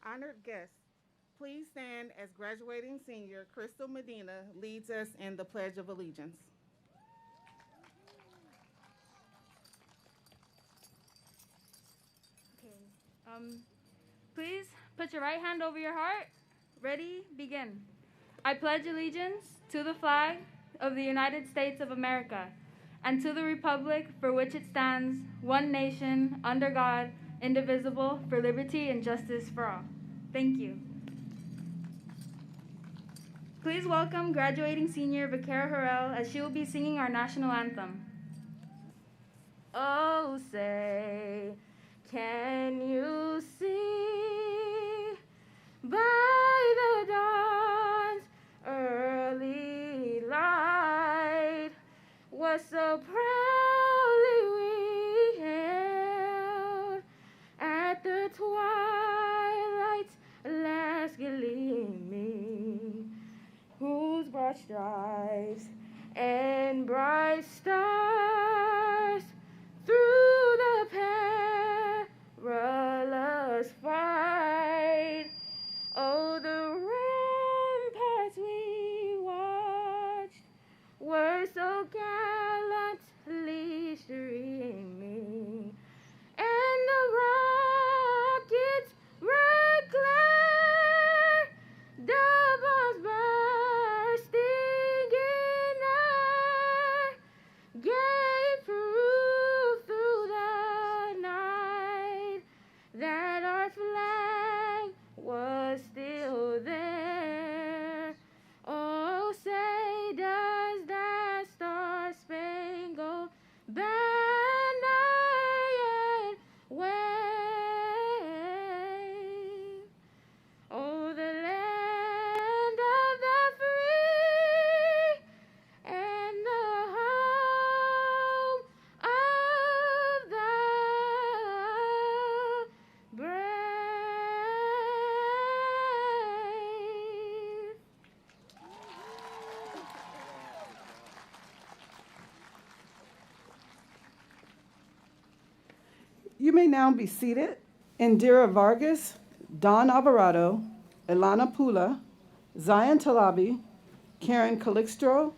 Honored guests, please stand as graduating senior Crystal Medina leads us in the Pledge of Allegiance. Okay. Um, Please put your right hand over your heart. Ready? Begin. I pledge allegiance to the flag of the United States of America and to the republic for which it stands, one nation, under God, indivisible, for liberty and justice for all. Thank you. Please welcome graduating senior Vaquera Harrell as she will be singing our national anthem. Oh, say, can you see by the dawn's early light what so proudly we hailed at the twilight's last gleaming, whose broad stripes and bright stars through the perilous fight, oh, the ramparts we watched were so gallantly streaming, and the rocket's red glare, the bombs bursting in air, gave proof through the night that our flag was still there. Oh, say, does that star-spangled banner yet wave? Oh, the land of the free and the home of the brave. You may now be seated. Indira Vargas, Don Alvarado, Ilana Pula, Zion Talabi, Karen Calixtro,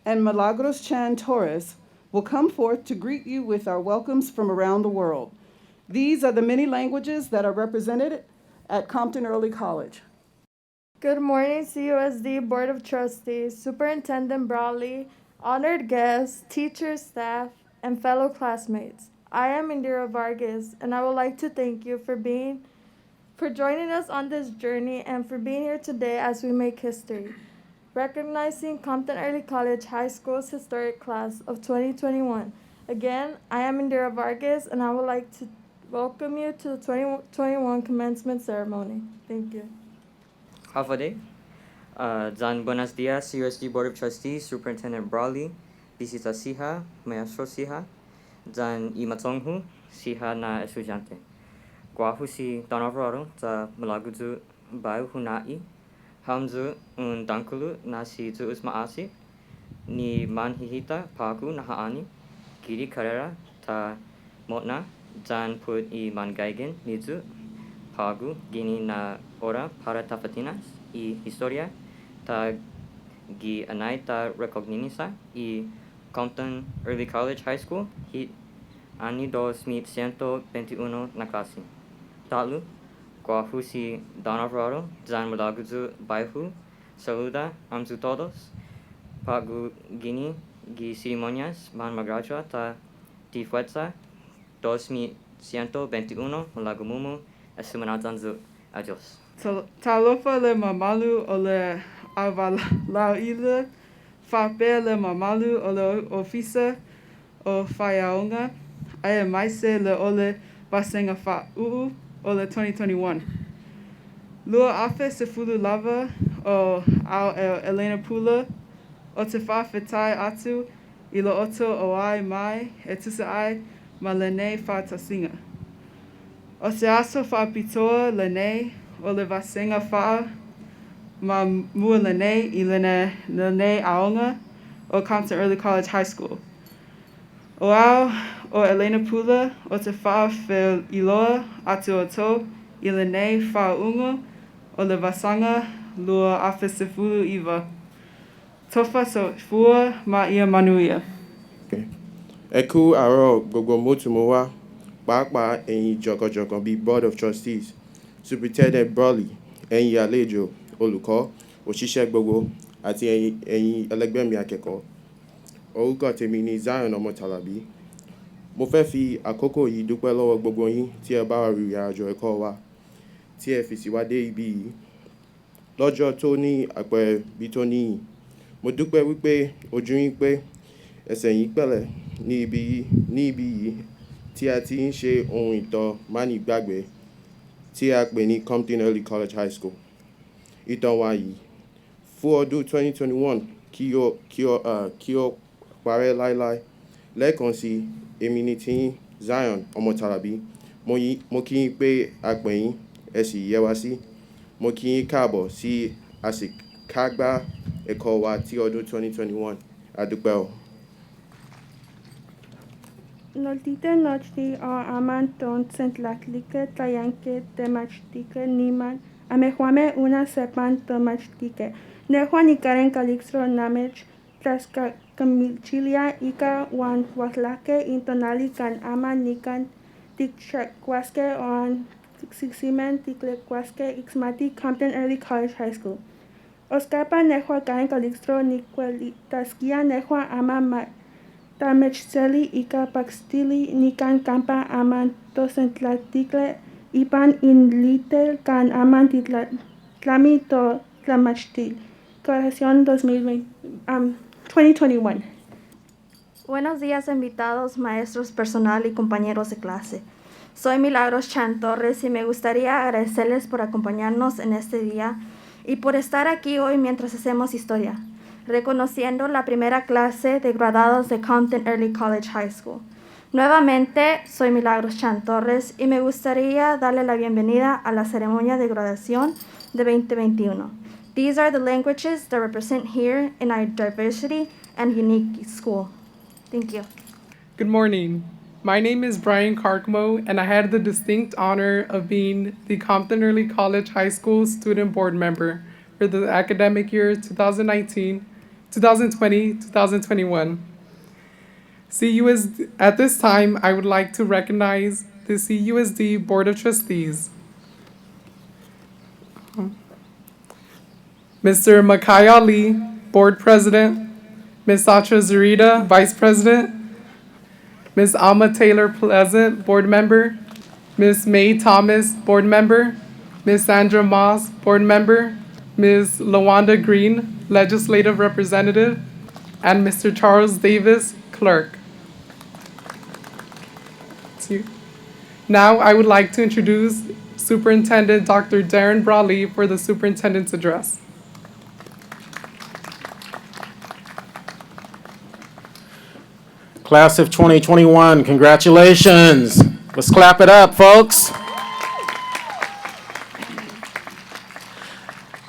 and Milagros Chan Torres will come forth to greet you with our welcomes from around the world. These are the many languages that are represented at Compton Early College. Good morning, CUSD Board of Trustees, Superintendent Brawley, honored guests, teachers, staff, and fellow classmates. I am Indira Vargas, and I would like to thank you for joining us on this journey and for being here today as we make history, recognizing Compton Early College High School's historic class of 2021. Again, I am Indira Vargas, and I would like to welcome you to the 2021 commencement ceremony. Thank you. Hafade. Zan buenos dias, CUSD Board of Trustees, Superintendent Brawley, Visita Siha, Maestro Siha, Zan Imatonghu, Siha na estudiante. Guahu si Donavraro, za Malaguzu Bau Hunai, Hamzu un Dankulu na si Zuus Maasi, ni Manhihita Paku na Haani, Giri Carrera ta Motna, Zan put I Mangaigen Nizu, Pagu Gini na ora para tafatinas I historia ta gi anay ta recogninisa I Compton Early College High School hit ani 2121 na klase. Talu, Guahu si Don Alvarado, Zan Malaguzu Baihu, saluda amzu todos, Pagu Gini gi ceremonias man magradua ta di fuerza 2121 Malagumumu Asumanazanzu. Adios. Talofa le mamalu o le avalauila, fape le mamalu o le ofisa o whaiaonga, aia maise le ole basenga wha'uu o le 2021. Lua afe se fulu lava o au Elena Pula o te whawhetai atu I lo oto o ai mai e tusa ai ma le nei whātasinga. O se aso whaapitoa le nei o le vasenga wha ma mua le nei I le nei aonga o Compton Early College High School. O au o Elena Pula o te wha whil iloa atu o tō I le nei whaunga o le wasanga lua awhesefulu iwa. Tofa so fua ma ia manuia. Ẹ kú àárọ̀ gbogbo mótùmówá, pàápàá ẹ̀yin jọ̀gọ̀jọ̀gọ̀ bíi Board of Trustees, Superintendent Brawley, ẹ̀yin àlejò, olùkọ́, òṣìṣẹ́ gbogbo, àti ẹ̀yin ẹlẹgbẹ́ mi akẹ́kọ̀ọ́. Orúkọ tèmi ni Zion Ọmọtàlàbí. Mo fẹ́ fi àkókò yìí dúpẹ́ lọ́wọ́ gbogbo yín tí ẹ bá wa rìnrìn àjò ẹ̀kọ́ wa, tí ẹ fi sì wá dé ibí yìí. Lọ́jọ́ tó ní àpẹẹrẹ bí tó níyìn, mo dúpẹ́ wípé ojú yín pé ẹsẹ̀ yín pẹ̀lẹ́ ní ibi yìí tí a ti ń ṣe ohun ìtàn mánigbàgbé tí a pè ní Compton Early College High School. Ìtàn wa yìí fún ọdún 2021 kí ó parẹ́ láíláí. Lẹ́ẹ̀kan sí, èmi ni tiyín Zion Ọmọtàlàbí. Mo kí yín pé a pè yín, ẹ sì yẹ wá sí. Mo kí yín káàbọ̀ sí àṣekágbá ẹ̀kọ́ wa ti ọdún 2021. A dúpẹ́ o. Noltite nochti o aman ton centlatlike tlayanke temachtike niman amejuame una sepan tomachtike. Nejuan ikaren calixtro namech tlaska camilchilia ika wan watlake intonali kan aman nikan tikchakwaske oan siximen tiklekwaske ixmati Compton Early College High School. Oskapa nejua karen calixtro nikwelitaskia nejua ama tamechseli ika pakstili nikan kampa aman tosentlatikle ipan inlitel kan aman tlami to tlamachtil. Corrección 2021. Buenos días, invitados, maestros, personal y compañeros de clase. Soy Milagros Chan Torres y me gustaría agradecerles por acompañarnos en este día y por estar aquí hoy mientras hacemos historia, reconociendo la primera clase de graduados de Compton Early College High School. Nuevamente, soy Milagros Chan Torres y me gustaría darle la bienvenida a la ceremonia de graduación de 2021. These are the languages that represent here in our diversity and unique school. Thank you. Good morning. My name is Brian Carcmo, and I had the distinct honor of being the Compton Early College High School Student Board Member for the academic year 2020-2021. At this time, I would like to recognize the CUSD Board of Trustees. Mr. Makai Ali, Board President, Ms. Satra Zarita, Vice President, Ms. Alma Taylor Pleasant, Board Member, Ms. May Thomas, Board Member, Ms. Sandra Moss, Board Member, Ms. Lawanda Green, Legislative Representative, and Mr. Charles Davis, Clerk. Now I would like to introduce Superintendent Dr. Darren Brawley for the Superintendent's Address. Class of 2021, congratulations. Let's clap it up, folks.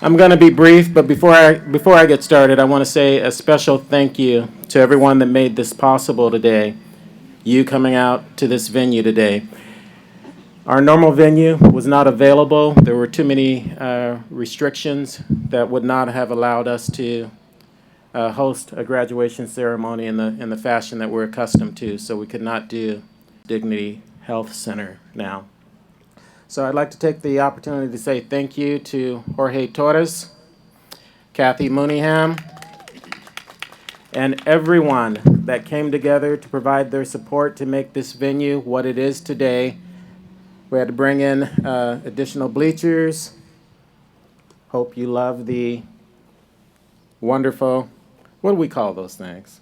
I'm going to be brief, but before I get started, I want to say a special thank you to everyone that made this possible today, you coming out to this venue today. Our normal venue was not available. There were too many restrictions that would not have allowed us to host a graduation ceremony in the fashion that we're accustomed to, so we could not do Dignity Health Center now. So I'd like to take the opportunity to say thank you to Jorge Torres, Kathy Mooneyham, and everyone that came together to provide their support to make this venue what it is today. We had to bring in additional bleachers. Hope you love the wonderful, what do we call those things?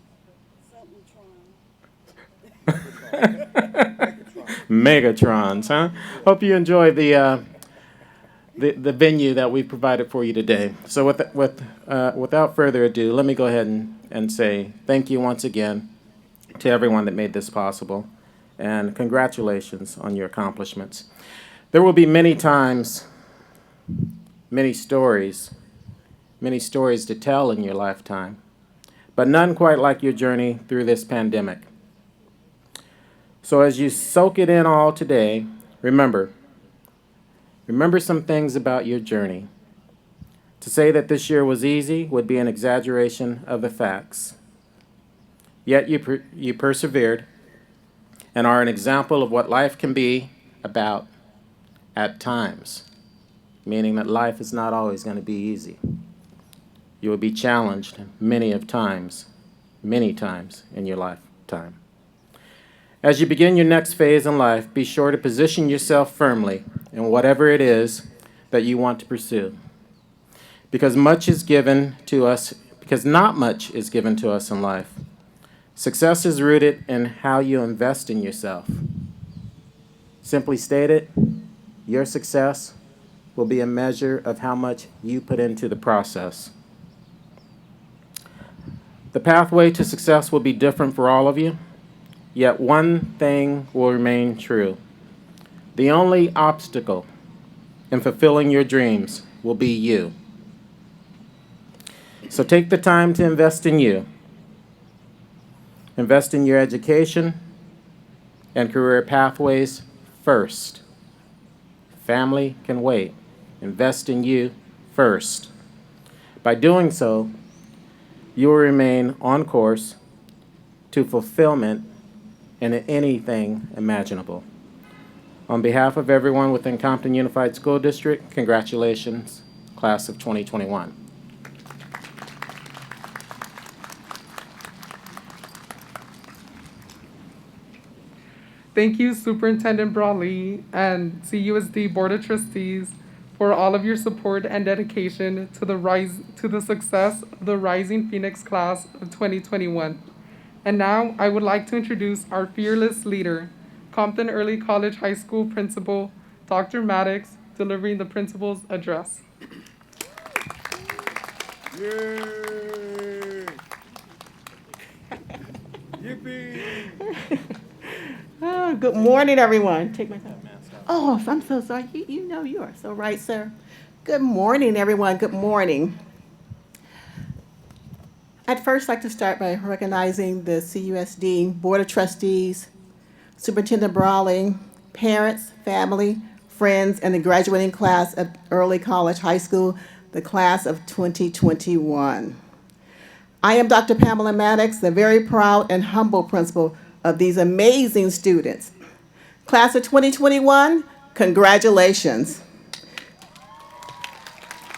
Megatrons, huh? Hope you enjoy the venue that we provided for you today. So without further ado, let me go ahead and say thank you once again to everyone that made this possible, and congratulations on your accomplishments. There will be many times, many stories to tell in your lifetime, but none quite like your journey through this pandemic. So as you soak it in all today, remember, Remember some things about your journey. To say that this year was easy would be an exaggeration of the facts. Yet you persevered and are an example of what life can be about at times, meaning that life is not always going to be easy. You will be challenged many times in your lifetime. As you begin your next phase in life, be sure to position yourself firmly in whatever it is that you want to pursue. Because not much is given to us in life. Success is rooted in how you invest in yourself. Simply stated, your success will be a measure of how much you put into the process. The pathway to success will be different for all of you, yet one thing will remain true. The only obstacle in fulfilling your dreams will be you. So take the time to invest in you. Invest in your education and career pathways first. Family can wait. Invest in you first. By doing so, you will remain on course to fulfillment in anything imaginable. On behalf of everyone within Compton Unified School District, congratulations, class of 2021. Thank you, Superintendent Brawley and CUSD Board of Trustees, for all of your support and dedication to the success of the Rising Phoenix class of 2021. And now I would like to introduce our fearless leader, Compton Early College High School Principal, Dr. Maddox, delivering the principal's address. Yay! Yippee! Good morning, everyone. Take my time. Oh, I'm so sorry. You know you are so right, sir. Good morning, everyone. Good morning. I'd first like to start by recognizing the CUSD Board of Trustees, Superintendent Brawley, parents, family, friends, and the graduating class of Early College High School, the class of 2021. I am Dr. Pamela Maddox, the very proud and humble principal of these amazing students. Class of 2021, congratulations.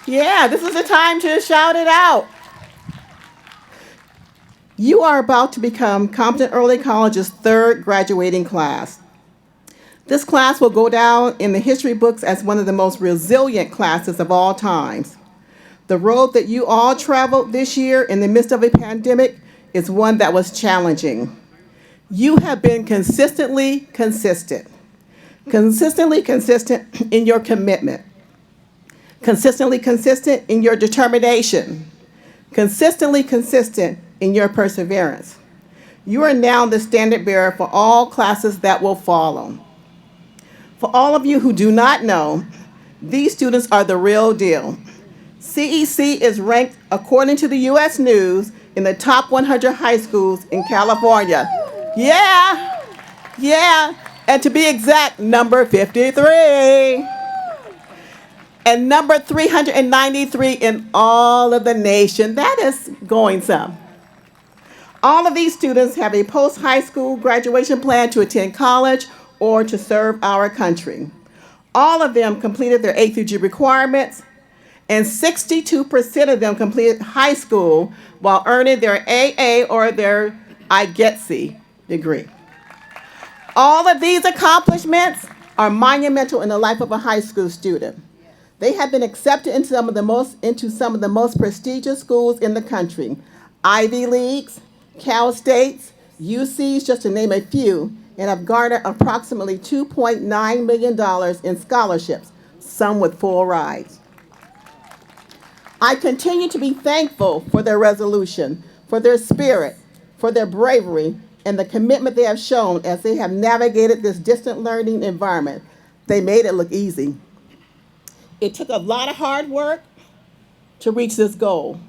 Yeah, this is the time to shout it out. You are about to become Compton Early College's third graduating class. This class will go down in the history books as one of the most resilient classes of all times. The road that you all traveled this year in the midst of a pandemic is one that was challenging. You have been consistently consistent in your commitment, consistently consistent in your determination, consistently consistent in your perseverance. You are now the standard bearer for all classes that will follow. For all of you who do not know, these students are the real deal. CEC is ranked, according to the U.S. News, in the top 100 high schools in California. Yeah, and to be exact, number 53. And number 393 in all of the nation. That is going some. All of these students have a post-high school graduation plan to attend college or to serve our country. All of them completed their A through G requirements, and 62% of them completed high school while earning their AA or their I Get C degree. All of these accomplishments are monumental in the life of a high school student. They have been accepted into some of the most prestigious schools in the country. Ivy Leagues, Cal States, UCs, just to name a few, and have garnered approximately $2.9 million in scholarships, some with full rides. I continue to be thankful for their resolution, for their spirit, for their bravery, and the commitment they have shown as they have navigated this distant learning environment. They made it look easy. It took a lot of hard work to reach this goal.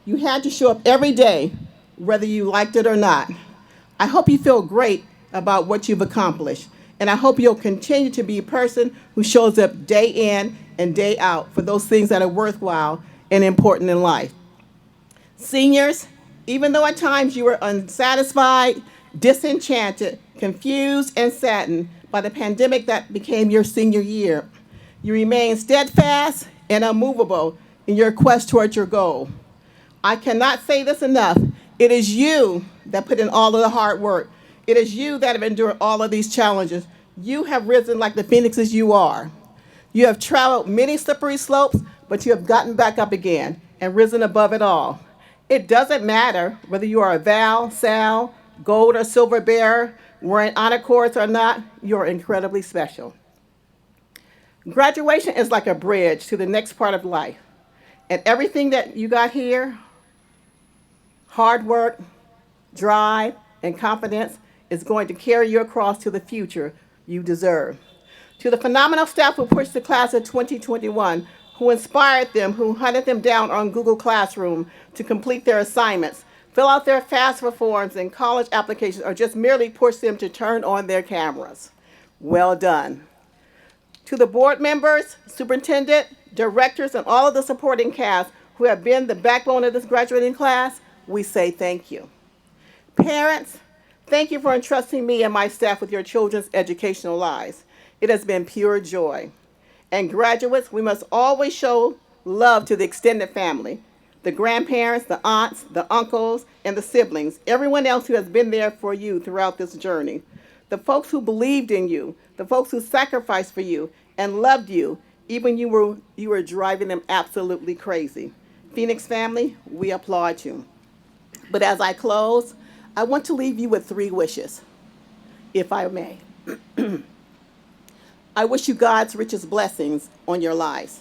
You had to show up every day, whether you liked it or not. I hope you feel great about what you've accomplished. And I hope you'll continue to be a person who shows up day in and day out for those things that are worthwhile and important in life. Seniors, even though at times you were unsatisfied, disenchanted, confused, and saddened by the pandemic that became your senior year, you remain steadfast and unmovable in your quest towards your goal. I cannot say this enough. It is you that put in all of the hard work. It is you that have endured all of these challenges. You have risen like the phoenixes you are. You have traveled many slippery slopes, but you have gotten back up again and risen above it all. It doesn't matter whether you are a Val, Sal, gold or silver bearer, wearing honor cords or not, you're incredibly special. Graduation is like a bridge to the next part of life. And everything that you got here, hard work, drive, and confidence, is going to carry you across to the future you deserve. To the phenomenal staff who pushed the class of 2021, who inspired them, who hunted them down on Google Classroom to complete their assignments, fill out their FAFSA forms and college applications, or just merely push them to turn on their cameras. Well done. To the board members, superintendent, directors, and all of the supporting cast who have been the backbone of this graduating class, we say thank you. Parents, thank you for entrusting me and my staff with your children's educational lives. It has been pure joy. And graduates, we must always show love to the extended family, the grandparents, the aunts, the uncles, and the siblings, everyone else who has been there for you throughout this journey. The folks who believed in you, the folks who sacrificed for you and loved you, even you were driving them absolutely crazy. Phoenix family, we applaud you. But as I close, I want to leave you with 3 wishes, if I may. I wish you God's richest blessings on your lives.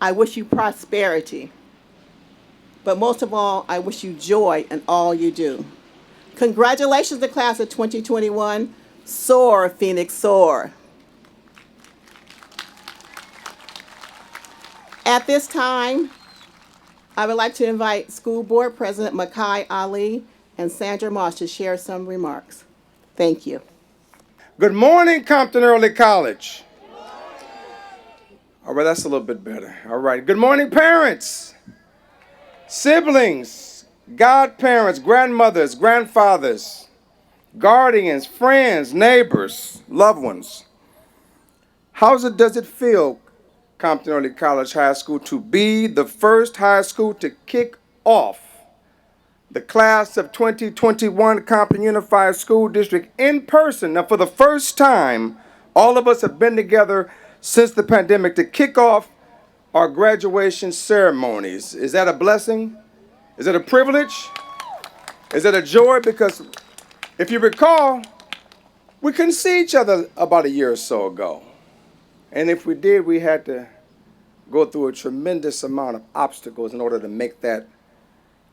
I wish you prosperity. But most of all, I wish you joy in all you do. Congratulations to class of 2021. Soar, Phoenix, soar. At this time, I would like to invite School Board President Makai Ali and Sandra Moss to share some remarks. Thank you. Good morning, Compton Early College. All right, that's a little bit better. All right. Good morning, parents, siblings, godparents, grandmothers, grandfathers, guardians, friends, neighbors, loved ones. Does it feel, Compton Early College High School, to be the first high school to kick off the class of 2021 Compton Unified School District in person? Now, for the first time, all of us have been together since the pandemic to kick off our graduation ceremonies. Is that a blessing? Is it a privilege? Is it a joy? Because if you recall, we couldn't see each other about a year or so ago. And if we did, we had to go through a tremendous amount of obstacles in order to make that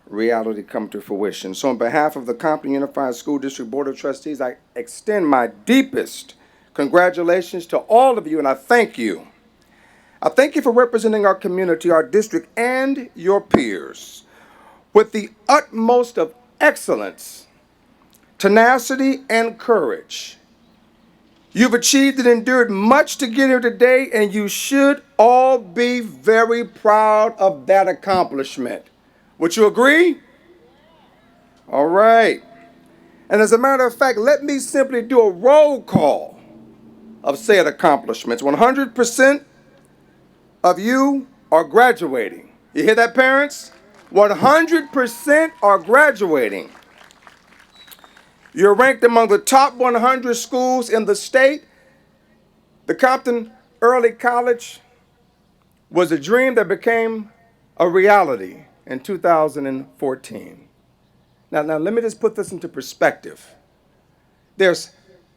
reality come to fruition. So on behalf of the Compton Unified School District Board of Trustees, I extend my deepest congratulations to all of you, and I thank you. I thank you for representing our community, our district, and your peers with the utmost of excellence, tenacity, and courage. You've achieved and endured much to get here today, and you should all be very proud of that accomplishment. Would you agree? All right. And as a matter of fact, let me simply do a roll call of said accomplishments. 100% of you are graduating. You hear that, parents? 100% are graduating. You're ranked among the top 100 schools in the state. The Compton Early College was a dream that became a reality in 2014. Now, let me just put this into perspective. There's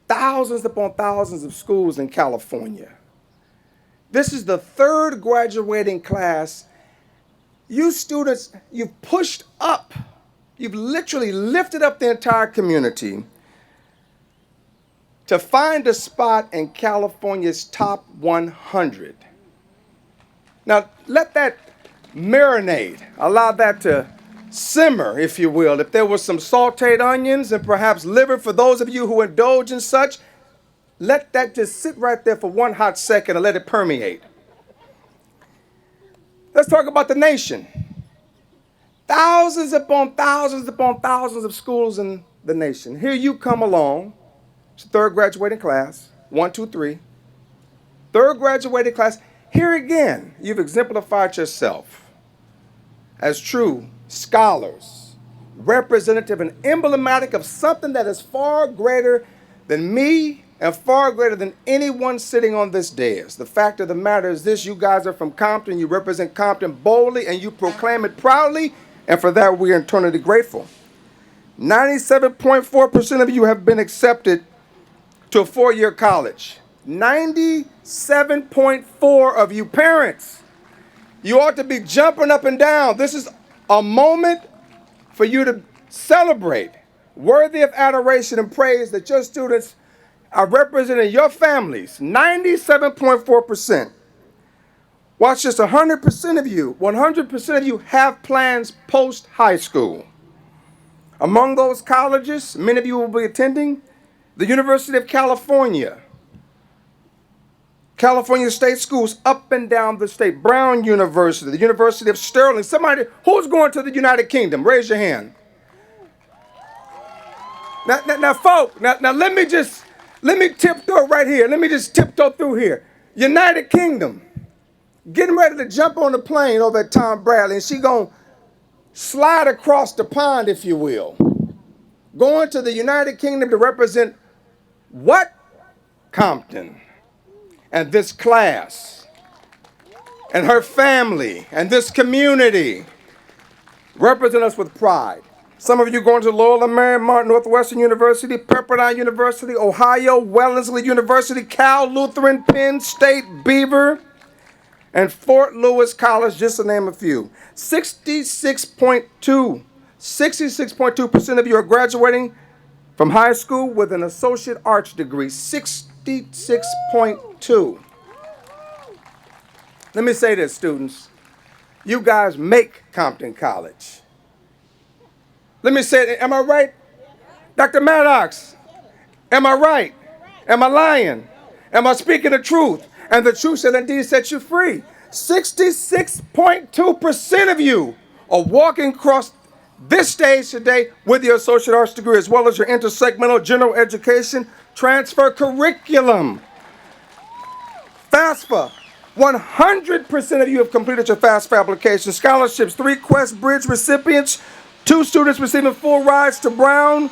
thousands upon thousands of schools in California. This is the 3rd graduating class. You students, you've pushed up. You've literally lifted up the entire community to find a spot in California's top 100. Now, let that marinate. Allow that to simmer, if you will. If there was some sauteed onions and perhaps liver for those of you who indulge in such, Let that just sit right there for one hot second and let it permeate. Let's talk about the nation. Thousands upon thousands of schools in the nation. Here you come along, it's the third graduating class, 1, 2, 3. Third graduating class. Here again, you've exemplified yourself as true scholars, representative and emblematic of something that is far greater than me and far greater than anyone sitting on this dais. The fact of the matter is this: you guys are from Compton, you represent Compton boldly, and you proclaim it proudly, and for that we are eternally grateful. 97.4% of you have been accepted to a four-year college. 97.4% of you parents, you ought to be jumping up and down. This is a moment for you to celebrate, worthy of adoration and praise that your students are representing your families. 97.4%. Watch this, 100% of you have plans post-high school. Among those colleges, many of you will be attending the University of California, California State Schools up and down the state, Brown University, the University of Sterling. Somebody, who's going to the United Kingdom? Raise your hand. Now, folks, let me tiptoe right here. Let me just tiptoe through here. United Kingdom, getting ready to jump on the plane over at Tom Bradley, and she gonna slide across the pond, if you will. Going to the United Kingdom to represent what? Compton. And this class, and her family, and this community represent us with pride. Some of you going to Loyola Marymount Northwestern University, Pepperdine University, Ohio, Wellesley University, Cal Lutheran, Penn State, Beaver, and Fort Lewis College, just to name a few. 66.2% of you are graduating from high school with an associate arts degree. 66.2. Let me say this, students. You guys make Compton College. Let me say it. Am I right? Dr. Maddox, am I right? Am I lying? Am I speaking the truth? And the truth shall indeed set you free. 66.2% of you are walking across this stage today with your associate arts degree, as well as your intersegmental general education transfer curriculum. FAFSA. 100% of you have completed your FAFSA application. Scholarships, 3 Quest Bridge recipients, 2 students receiving full rides to Brown,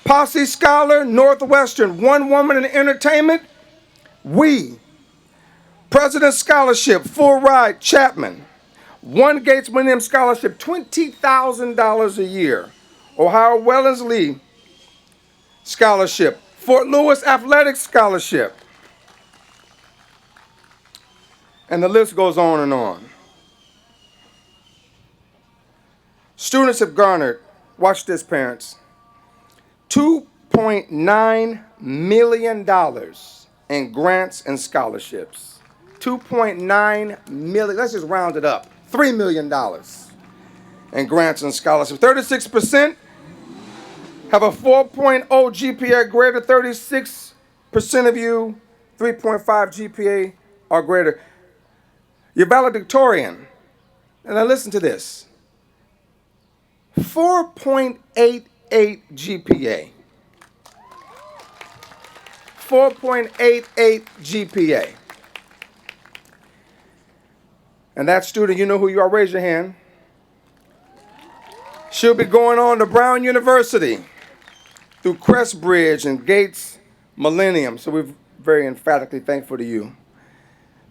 Posse Scholar, Northwestern, 1 woman in entertainment, we. President's Scholarship, full ride, Chapman. 1 Gates Millennium Scholarship, $20,000 a year. Ohio Wellesley Scholarship. Fort Lewis Athletics Scholarship. And the list goes on and on. Students have garnered, watch this parents, $2.9 million in grants and scholarships. $2.9 million, let's just round it up, $3 million in grants and scholarships. 36% have a 4.0 GPA or greater. 36% of you, 3.5 GPA or greater. Your valedictorian, and now listen to this, 4.88 GPA. 4.88 GPA. And that student, you know who you are, raise your hand. She'll be going on to Brown University through Crest Bridge and Gates Millennium. So we're very emphatically thankful to you.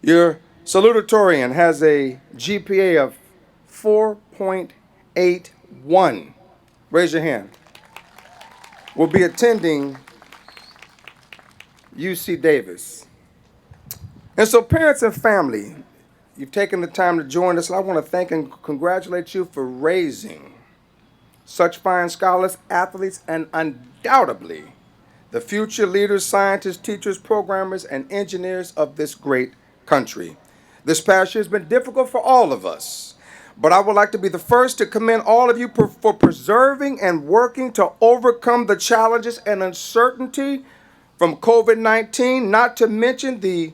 Your salutatorian has a GPA of 4.81. Raise your hand. Will be attending UC Davis. And so parents and family, you've taken the time to join us, and I want to thank and congratulate you for raising such fine scholars, athletes, and undoubtedly the future leaders, scientists, teachers, programmers, and engineers of this great country. This past year has been difficult for all of us, but I would like to be the first to commend all of you for preserving and working to overcome the challenges and uncertainty from COVID-19, not to mention the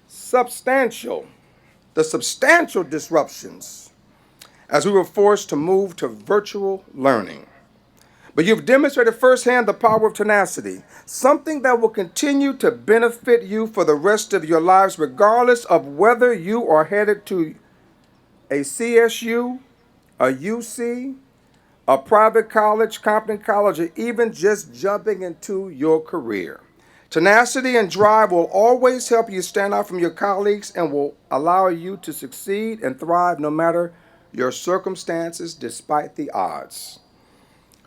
substantial disruptions as we were forced to move to virtual learning. But you've demonstrated firsthand the power of tenacity, something that will continue to benefit you for the rest of your lives, regardless of whether you are headed to a CSU, a UC, a private college, Compton College, or even just jumping into your career. Tenacity and drive will always help you stand out from your colleagues and will allow you to succeed and thrive no matter your circumstances, despite the odds.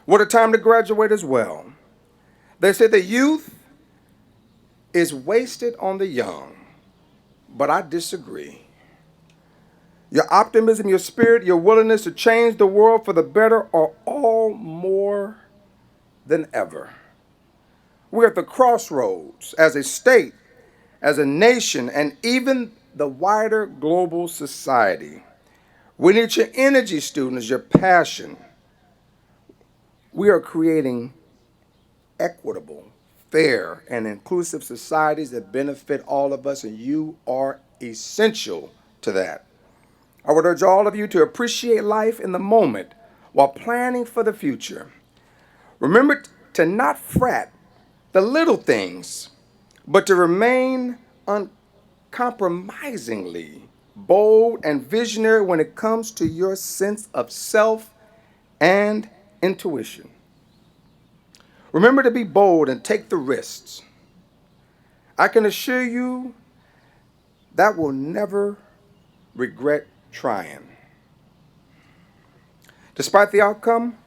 What a time to graduate as well. They say the youth is wasted on the young, but I disagree. Your optimism, your spirit, your willingness to change the world for the better are all more than ever. We're at the crossroads as a state, as a nation, and even the wider global society. We need your energy, students, your passion. We are creating equitable, fair, and inclusive societies that benefit all of us, and you are essential to that. I would urge all of you to appreciate life in the moment while planning for the future. Remember to not fret the little things, but to remain uncompromisingly bold and visionary when it comes to your sense of self and intuition. Remember to be bold and take the risks. I can assure you that will never regret trying. Despite the outcome,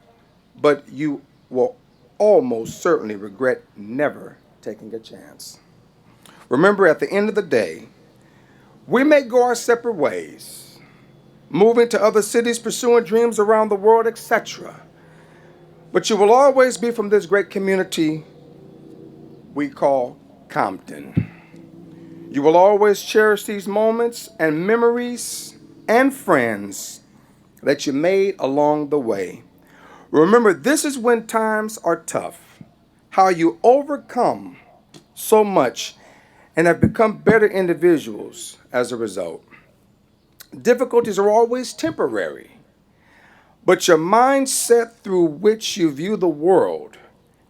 but you will almost certainly regret never taking a chance. Remember, at the end of the day, we may go our separate ways, moving to other cities, pursuing dreams around the world, etc. But you will always be from this great community we call Compton. You will always cherish these moments and memories and friends that you made along the way. Remember, this is when times are tough, how you overcome so much and have become better individuals as a result. Difficulties are always temporary, but your mindset through which you view the world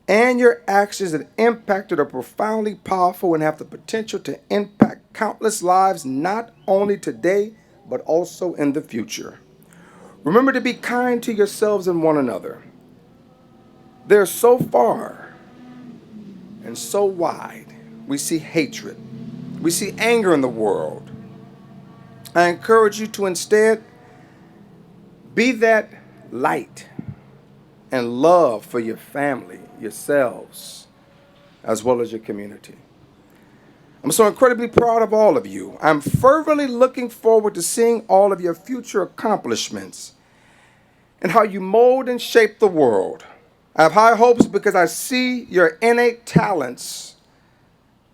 and your actions that impacted are profoundly powerful and have the potential to impact countless lives, not only today, but also in the future. Remember to be kind to yourselves and one another. There's so far and so wide, we see hatred. We see anger in the world. I encourage you to instead be that light and love for your family, yourselves, as well as your community. I'm so incredibly proud of all of you. I'm fervently looking forward to seeing all of your future accomplishments and how you mold and shape the world. I have high hopes because I see your innate talents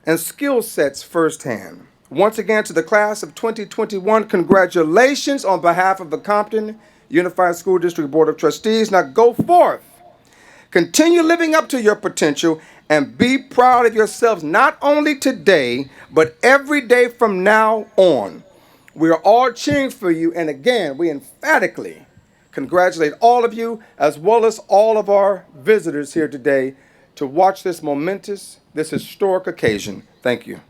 and skill sets firsthand. Once again, to the class of 2021, congratulations on behalf of the Compton Unified School District Board of Trustees. Now go forth, continue living up to your potential, and be proud of yourselves not only today, but every day from now on. We are all cheering for you, and again, we emphatically congratulate all of you, as well as all of our visitors here today to watch this momentous, this historic occasion. Thank you.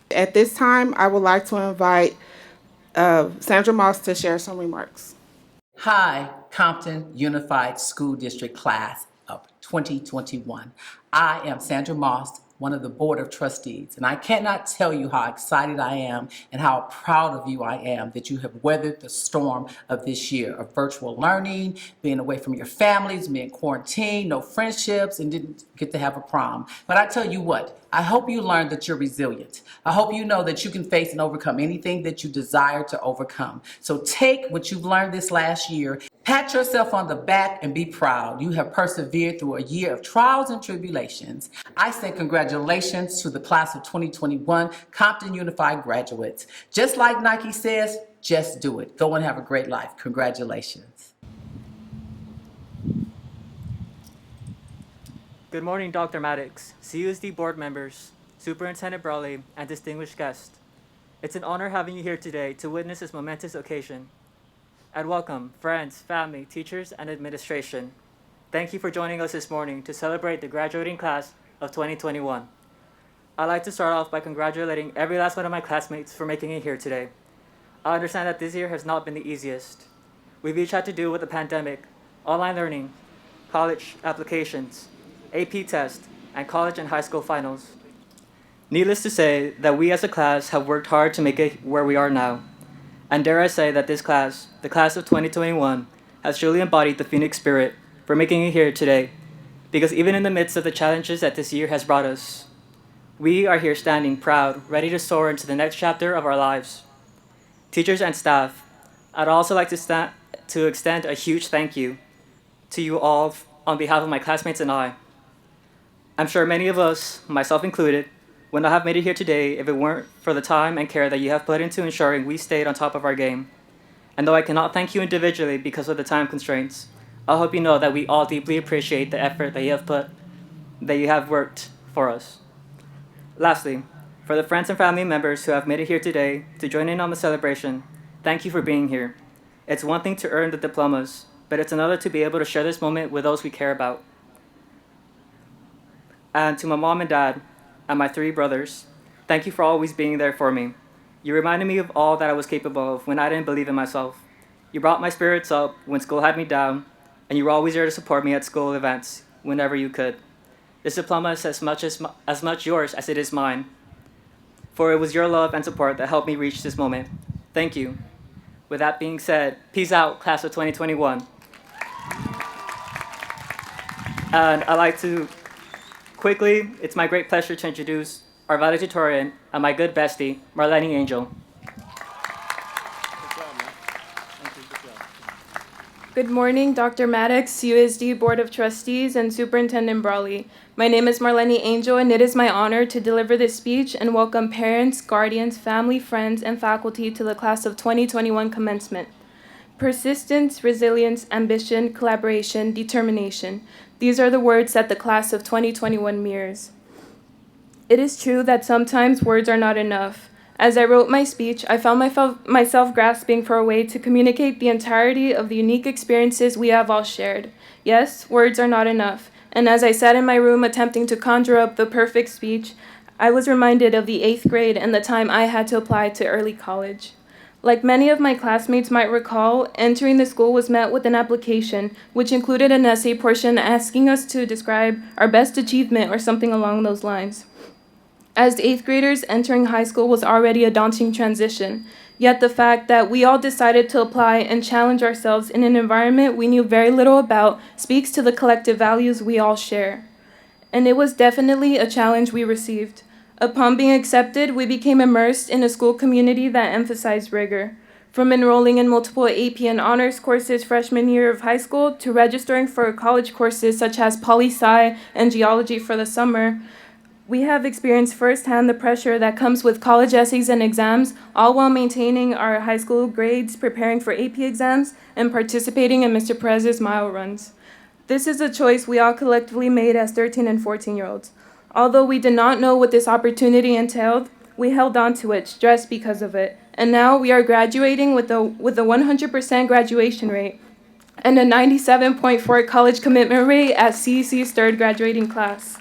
At this time, I would like to invite Sandra Moss to share some remarks. Hi, Compton Unified School District Class of 2021. I am Sandra Moss, one of the Board of Trustees, and I cannot tell you how excited I am and how proud of you I am that you have weathered the storm of this year of virtual learning, being away from your families, being quarantined, no friendships, and didn't get to have a prom. But I tell you what, I hope you learned that you're resilient. I hope you know that you can face and overcome anything that you desire to overcome. So take what you've learned this last year Pat yourself on the back and be proud. You have persevered through a year of trials and tribulations. I say congratulations to the class of 2021 Compton Unified graduates. Just like Nike says, just do it. Go and have a great life. Congratulations. Good morning, Dr. Maddox, CUSD board members, Superintendent Brawley, and distinguished guests. It's an honor having you here today to witness this momentous occasion. And welcome, friends, family, teachers, and administration. Thank you for joining us this morning to celebrate the graduating class of 2021. I'd like to start off by congratulating every last one of my classmates for making it here today. I understand that this year has not been the easiest. We've each had to deal with the pandemic, online learning, college applications, AP tests, and college and high school finals. Needless to say that we as a class have worked hard to make it where we are now. And dare I say that this class, the class of 2021, has truly embodied the Phoenix spirit for making it here today. Because even in the midst of the challenges that this year has brought us, we are here standing proud, ready to soar into the next chapter of our lives. Teachers and staff, I'd also like to extend a huge thank you to you all on behalf of my classmates and I. I'm sure many of us, myself included, would not have made it here today if it weren't for the time and care that you have put into ensuring we stayed on top of our game. And though I cannot thank you individually because of the time constraints, I hope you know that we all deeply appreciate the effort that you have worked for us. Lastly, for the friends and family members who have made it here today to join in on the celebration, thank you for being here. It's one thing to earn the diplomas, but it's another to be able to share this moment with those we care about. And to my mom and dad, and my 3 brothers, thank you for always being there for me. You reminded me of all that I was capable of when I didn't believe in myself. You brought my spirits up when school had me down, and you were always there to support me at school events whenever you could. This diploma is as much yours as it is mine, for it was your love and support that helped me reach this moment. Thank you. With that being said, peace out, class of 2021. And I'd like to quickly, it's my great pleasure to introduce our valedictorian and my good bestie, Marlene Angel. Good morning, Dr. Maddox, USD Board of Trustees, and Superintendent Brawley. My name is Marlene Angel, and it is my honor to deliver this speech and welcome parents, guardians, family, friends, and faculty to the class of 2021 commencement. Persistence, resilience, ambition, collaboration, determination. These are the words that the class of 2021 mirrors. It is true that sometimes words are not enough. As I wrote my speech, I found myself grasping for a way to communicate the entirety of the unique experiences we have all shared. Yes, words are not enough. And as I sat in my room attempting to conjure up the perfect speech, I was reminded of the 8th grade and the time I had to apply to early college. Like many of my classmates might recall, entering the school was met with an application, which included an essay portion asking us to describe our best achievement or something along those lines. As 8th graders, entering high school was already a daunting transition, yet the fact that we all decided to apply and challenge ourselves in an environment we knew very little about speaks to the collective values we all share. And it was definitely a challenge we received. Upon being accepted, we became immersed in a school community that emphasized rigor. From enrolling in multiple AP and honors courses freshman year of high school to registering for college courses such as poli-sci and geology for the summer, we have experienced firsthand the pressure that comes with college essays and exams, all while maintaining our high school grades, preparing for AP exams, and participating in Mr. Perez's mile runs. This is a choice we all collectively made as 13 and 14-year-olds. Although we did not know what this opportunity entailed, we held on to it, stressed because of it. And now we are graduating with a 100% graduation rate and a 97.4 college commitment rate at CEC's 3rd graduating class.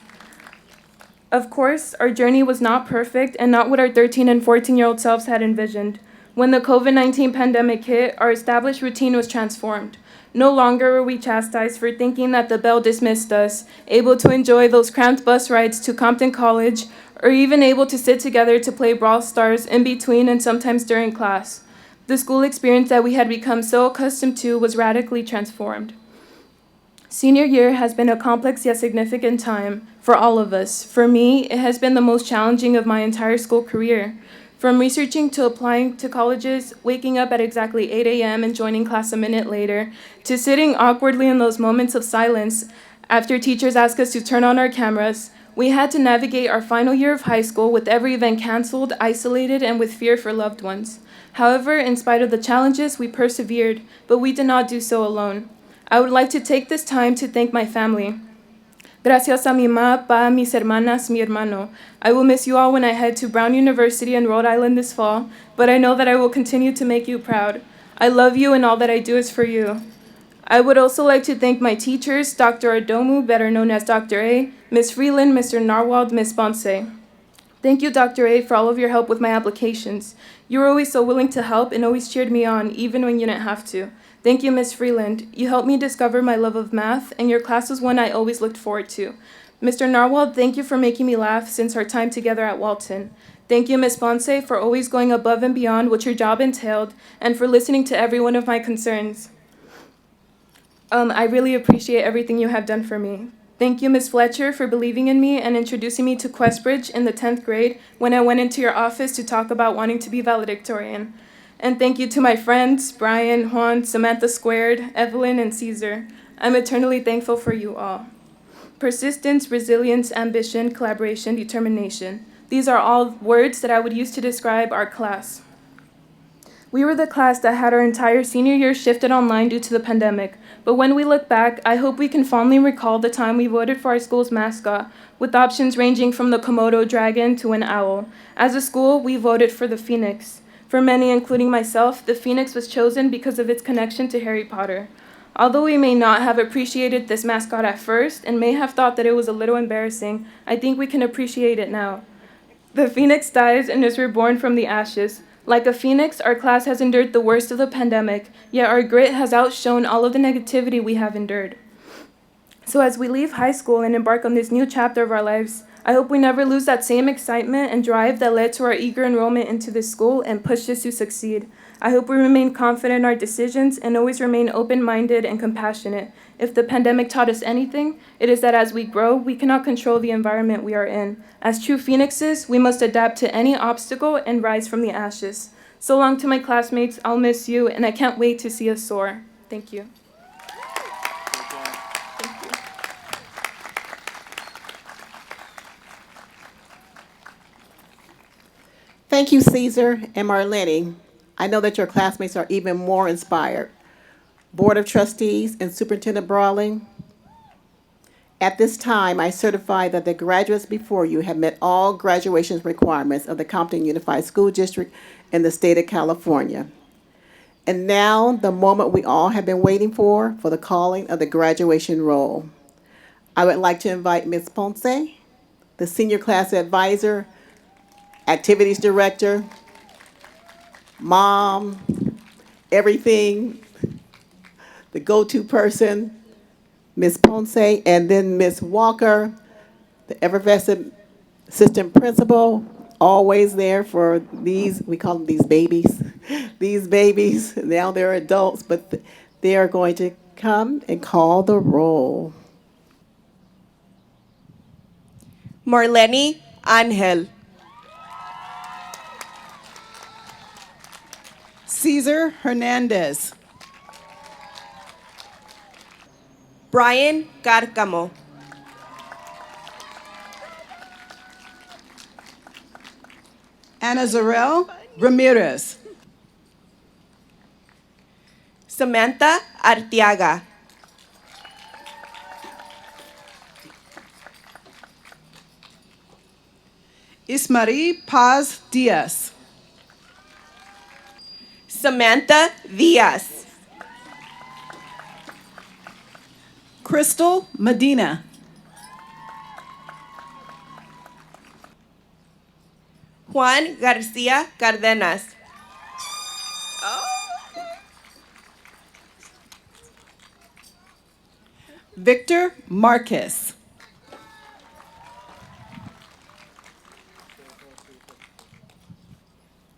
Of course, our journey was not perfect and not what our 13 and 14-year-old selves had envisioned. When the COVID-19 pandemic hit, our established routine was transformed. No longer were we chastised for thinking that the bell dismissed us, able to enjoy those cramped bus rides to Compton College, or even able to sit together to play Brawl Stars in between and sometimes during class. The school experience that we had become so accustomed to was radically transformed. Senior year has been a complex yet significant time for all of us. For me, it has been the most challenging of my entire school career. From researching to applying to colleges, waking up at exactly 8 a.m. and joining class a minute later, to sitting awkwardly in those moments of silence after teachers ask us to turn on our cameras, we had to navigate our final year of high school with every event canceled, isolated, and with fear for loved ones. However, in spite of the challenges, we persevered, but we did not do so alone. I would like to take this time to thank my family. Gracias a mi ma, pa, mis hermanas, mi hermano. I will miss you all when I head to Brown University in Rhode Island this fall, but I know that I will continue to make you proud. I love you and all that I do is for you. I would also like to thank my teachers, Dr. Adomu, better known as Dr. A, Ms. Freeland, Mr. Narwhal, Ms. Bonse. Thank you, Dr. A, for all of your help with my applications. You were always so willing to help and always cheered me on, even when you didn't have to. Thank you, Ms. Freeland. You helped me discover my love of math, and your class was one I always looked forward to. Mr. Narwhal, thank you for making me laugh since our time together at Walton. Thank you, Ms. Ponce, for always going above and beyond what your job entailed, and for listening to every one of my concerns. I really appreciate everything you have done for me. Thank you, Ms. Fletcher, for believing in me and introducing me to Questbridge in the 10th grade when I went into your office to talk about wanting to be valedictorian. And thank you to my friends, Brian, Juan, Samantha Squared, Evelyn, and Caesar. I'm eternally thankful for you all. Persistence, resilience, ambition, collaboration, determination. These are all words that I would use to describe our class. We were the class that had our entire senior year shifted online due to the pandemic, but when we look back, I hope we can fondly recall the time we voted for our school's mascot, with options ranging from the Komodo dragon to an owl. As a school, we voted for the Phoenix. For many, including myself, the Phoenix was chosen because of its connection to Harry Potter. Although we may not have appreciated this mascot at first and may have thought that it was a little embarrassing, I think we can appreciate it now. The Phoenix dies and is reborn from the ashes. Like a phoenix, our class has endured the worst of the pandemic, yet our grit has outshone all of the negativity we have endured. So as we leave high school and embark on this new chapter of our lives, I hope we never lose that same excitement and drive that led to our eager enrollment into this school and pushed us to succeed. I hope we remain confident in our decisions and always remain open-minded and compassionate. If the pandemic taught us anything, it is that as we grow, we cannot control the environment we are in. As true phoenixes, we must adapt to any obstacle and rise from the ashes. So long to my classmates, I'll miss you, and I can't wait to see us soar. Thank you. Thank you, Caesar and Marlene. I know that your classmates are even more inspired. Board of Trustees and Superintendent Brawley, at this time, I certify that the graduates before you have met all graduation requirements of the Compton Unified School District in the state of California. And now, the moment we all have been waiting for the calling of the graduation roll. I would like to invite Ms. Ponce, the Senior Class Advisor, Activities Director, Mom, everything, the go-to person, Ms. Ponce, and then Ms. Walker, the effervescent assistant principal, always there for these, we call them these babies. These babies, now they're adults, but they are going to come and call the roll. Marlene Angel. Cesar Hernandez. Brian Cárcamo. Ana Zarel Ramirez. Samantha Arteaga. Ismarí Paz Diaz. Samantha Diaz. Crystal Medina. Juan García Cárdenas. Victor Marquez.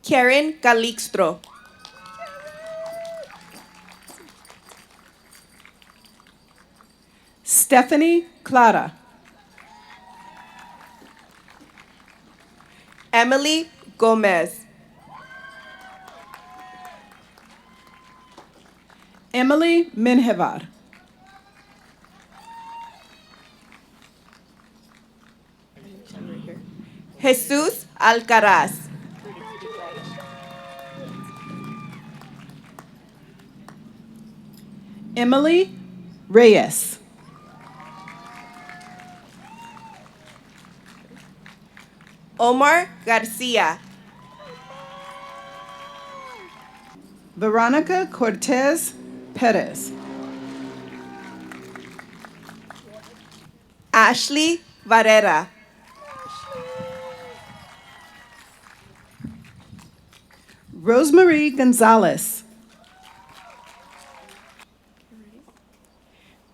Karen Calixtro. Stephanie Clara. Emily Gomez. Emily Minhevar. Jesus Alcaraz. Emily Reyes. Omar Garcia. Veronica Cortez Perez. Ashley Varela. Rosemary Gonzalez.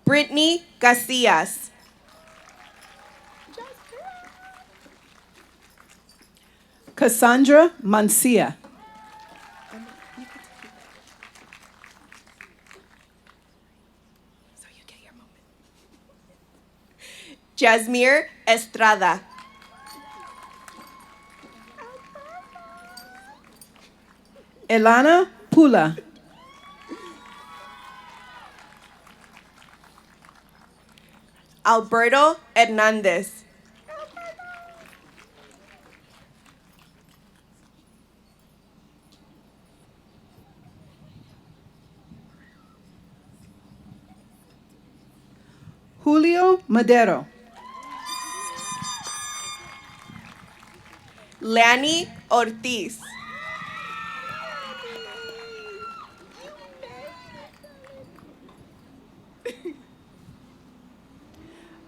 Brittany Casillas. Cassandra Mancia. Jasmine Estrada. Elana Pula. Alberto Hernandez. Julio Madero. Lanny Ortiz.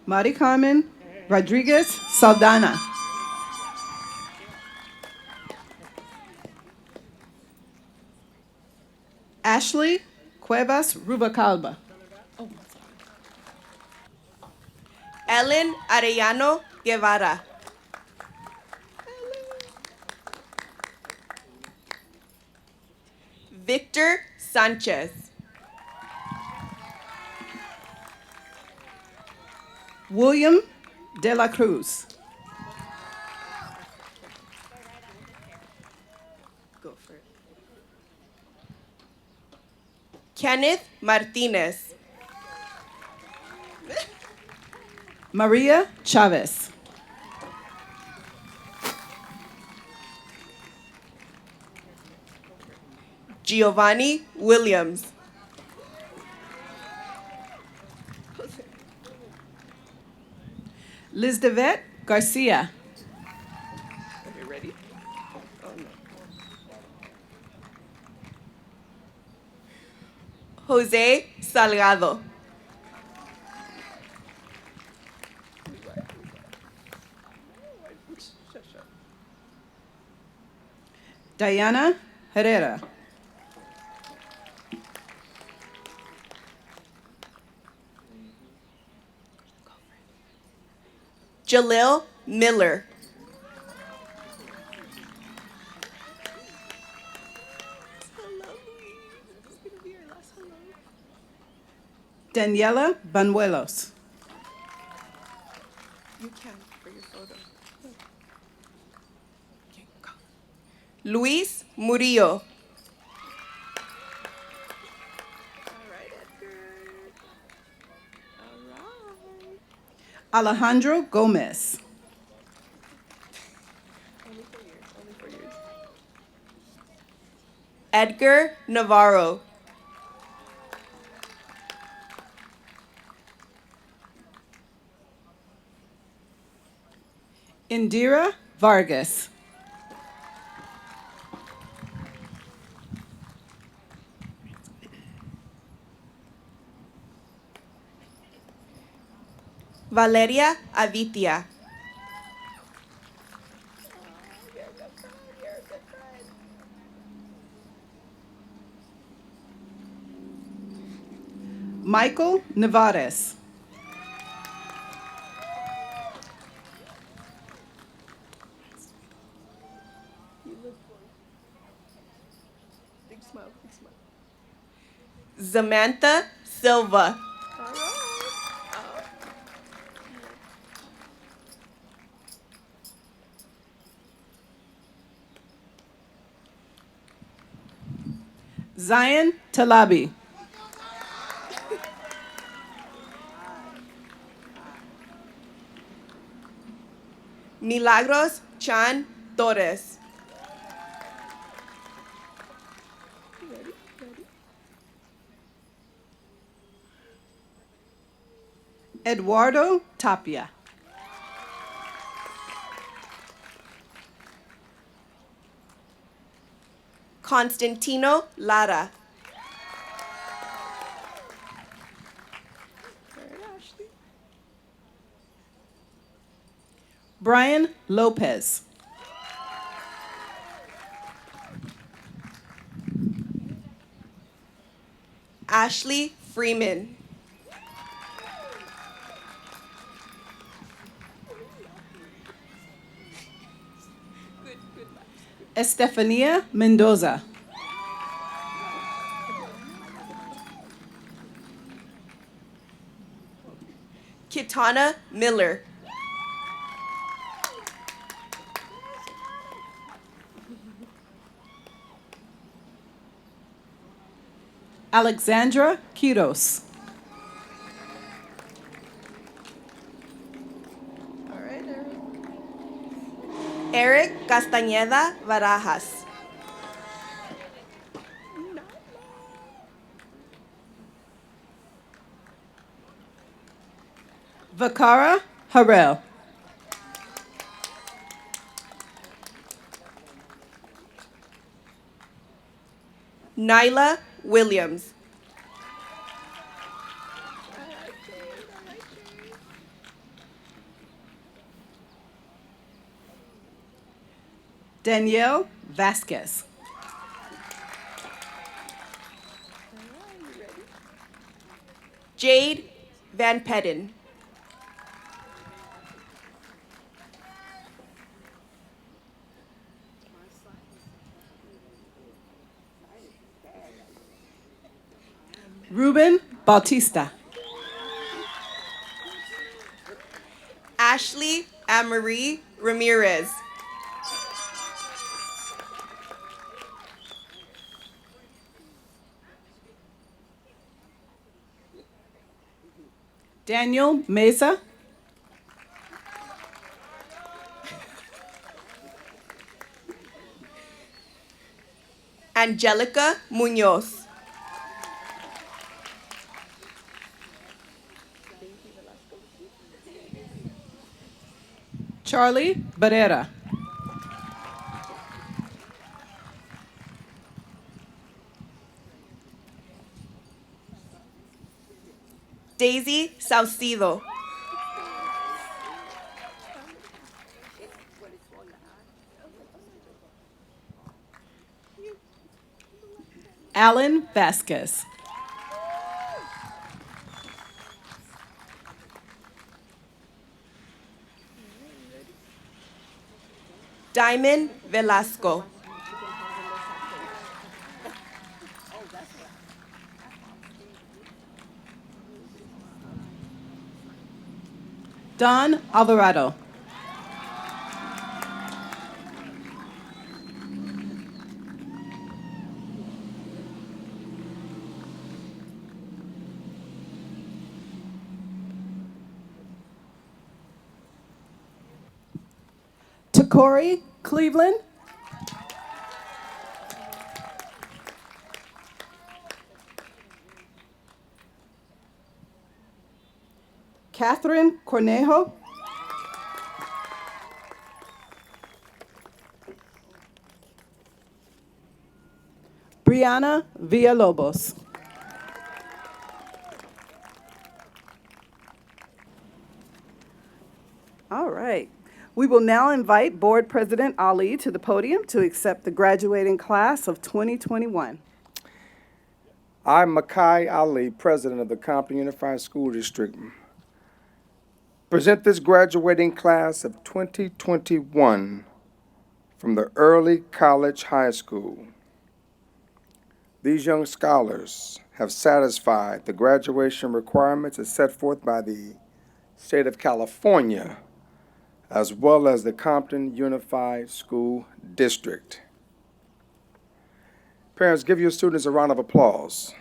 Mari Carmen Rodriguez Saldana. Ashley Cuevas Rubacalba. Ellen Arellano Guevara. Victor Sanchez. William De La Cruz. Go for it. Kenneth Martinez. Maria Chavez. Giovanni Williams. Lizdevet Garcia. Are you ready? Oh, no. Jose Salgado. Diana Herrera. Jalil Miller. Daniela Banuelos. You can for your photo. Okay, go. Luis Murillo. All right, Edgar. All right. Alejandro Gomez. Only 4 years. Only 4 years. Edgar Navarro. Indira Vargas. Valeria Avitia. Michael Nevares. Big smile, big smile. Samantha Silva. Zion Talabi. Milagros Chan Torres. Eduardo Tapia. Constantino Lara. Brian Lopez. Ashley Freeman. Estefania Mendoza. Kitana Miller. Alexandra Quiros. Eric Castañeda Barajas. Vakara Harrell. Nyla Williams. Danielle Vasquez. Jade Van Pedden. Ruben Bautista. Ashley Amarie Ramirez. Daniel Mesa. Angelica Munoz. Charlie Barrera. Daisy Saucedo. Alan Vasquez. Diamond Velasco. Don Alvarado. Takori Cleveland. Catherine Cornejo. Brianna Villalobos. All right. We will now invite Board President Ali to the podium to accept the graduating class of 2021. I, Makai Ali, President of the Compton Unified School District, present this graduating class of 2021 from the early college high school. These young scholars have satisfied the graduation requirements as set forth by the state of California, as well as the Compton Unified School District. Parents, give your students a round of applause.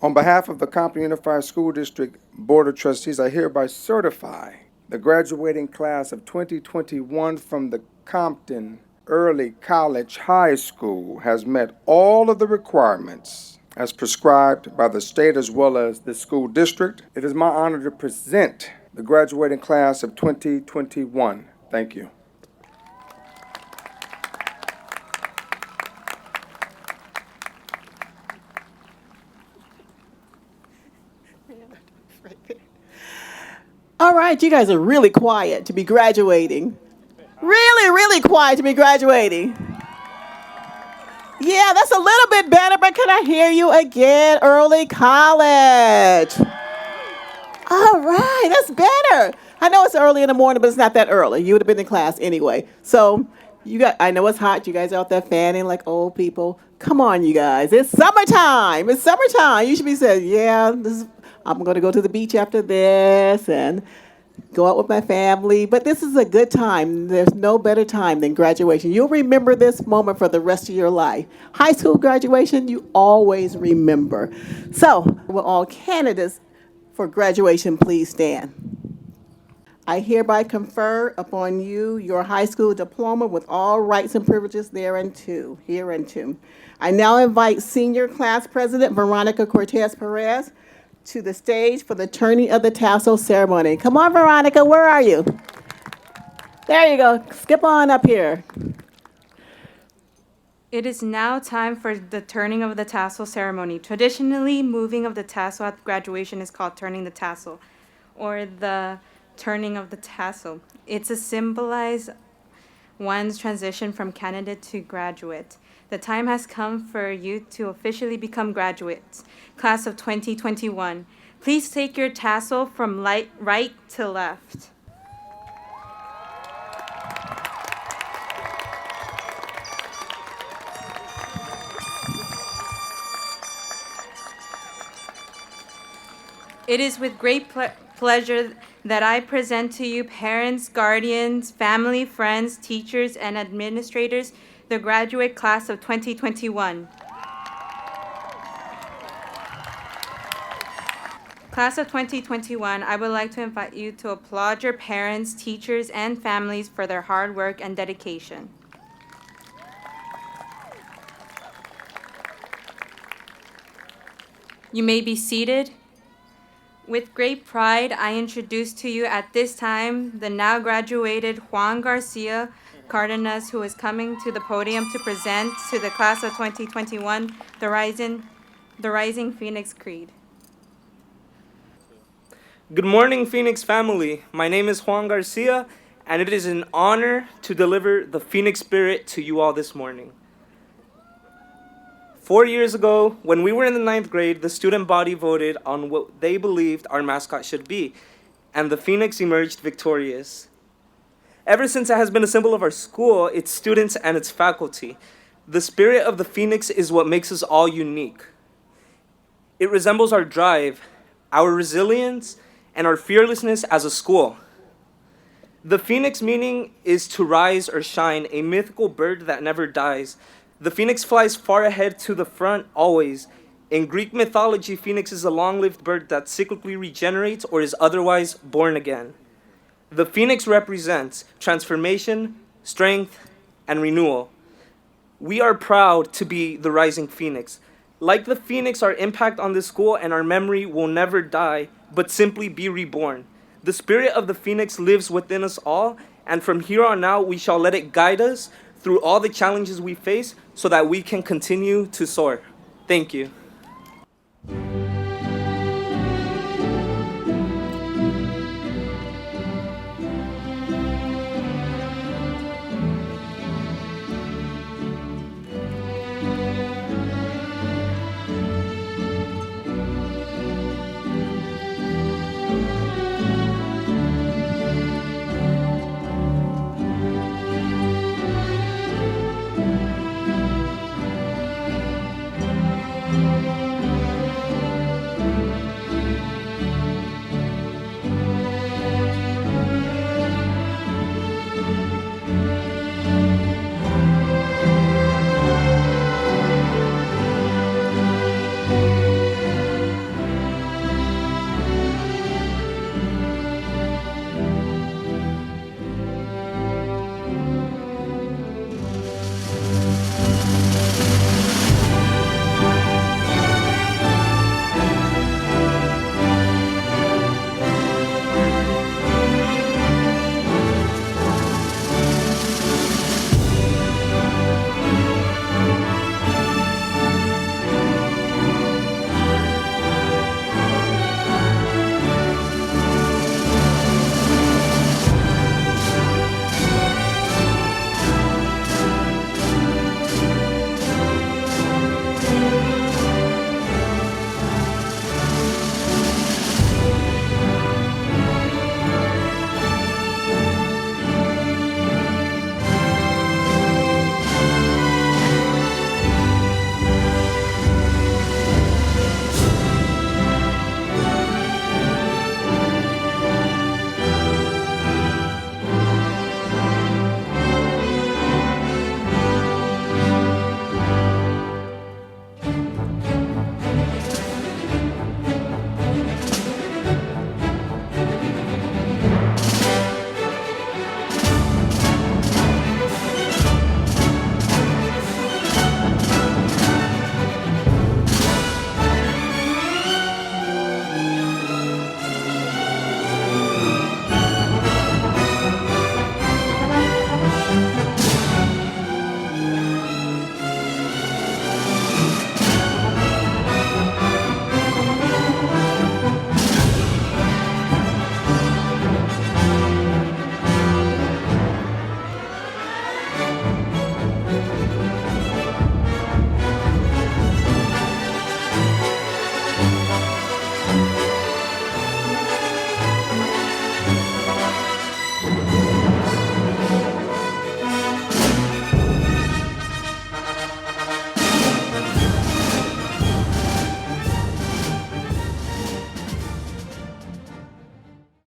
On behalf of the Compton Unified School District Board of Trustees, I hereby certify the graduating class of 2021 from the Compton Early College High School has met all of the requirements as prescribed by the state as well as the school district. It is my honor to present the graduating class of 2021. Thank you. All right, you guys are really quiet to be graduating. Really, really quiet to be graduating. Yeah, that's a little bit better, but can I hear you again? Early college. All right, that's better. I know it's early in the morning, but it's not that early. You would have been in class anyway. So I know it's hot. You guys are out there fanning like old people. Come on, you guys. It's summertime. It's summertime. You should be saying, yeah, I'm going to go to the beach after this and go out with my family. But this is a good time. There's no better time than graduation. You'll remember this moment for the rest of your life. High school graduation, you always remember. So, will all candidates for graduation please stand? I hereby confer upon you your high school diploma with all rights and privileges hereunto. I now invite Senior Class President Veronica Cortez Perez to the stage for the turning of the tassel ceremony. Come on, Veronica, where are you? There you go. Skip on up here. It is now time for the turning of the tassel ceremony. Traditionally, moving of the tassel at graduation is called turning the tassel, or the turning of the tassel. It's to symbolize one's transition from candidate to graduate. The time has come for you to officially become graduates, class of 2021. Please take your tassel from right to left. It is with great pleasure that I present to you parents, guardians, family, friends, teachers, and administrators, the graduate class of 2021. Class of 2021, I would like to invite you to applaud your parents, teachers, and families for their hard work and dedication. You may be seated. With great pride, I introduce to you at this time the now graduated Juan Garcia Cardenas, who is coming to the podium to present to the class of 2021 the Rising Phoenix Creed. Good morning, Phoenix family. My name is Juan Garcia, and it is an honor to deliver the Phoenix spirit to you all this morning. 4 years ago, when we were in the 9th grade, the student body voted on what they believed our mascot should be, and the Phoenix emerged victorious. Ever since it has been a symbol of our school, its students, and its faculty. The spirit of the Phoenix is what makes us all unique. It resembles our drive, our resilience, and our fearlessness as a school. The Phoenix meaning is to rise or shine, a mythical bird that never dies. The Phoenix flies far ahead to the front always. In Greek mythology, Phoenix is a long-lived bird that cyclically regenerates or is otherwise born again. The Phoenix represents transformation, strength, and renewal. We are proud to be the Rising Phoenix. Like the Phoenix, our impact on this school and our memory will never die, but simply be reborn. The spirit of the Phoenix lives within us all, and from here on out, we shall let it guide us through all the challenges we face so that we can continue to soar. Thank you.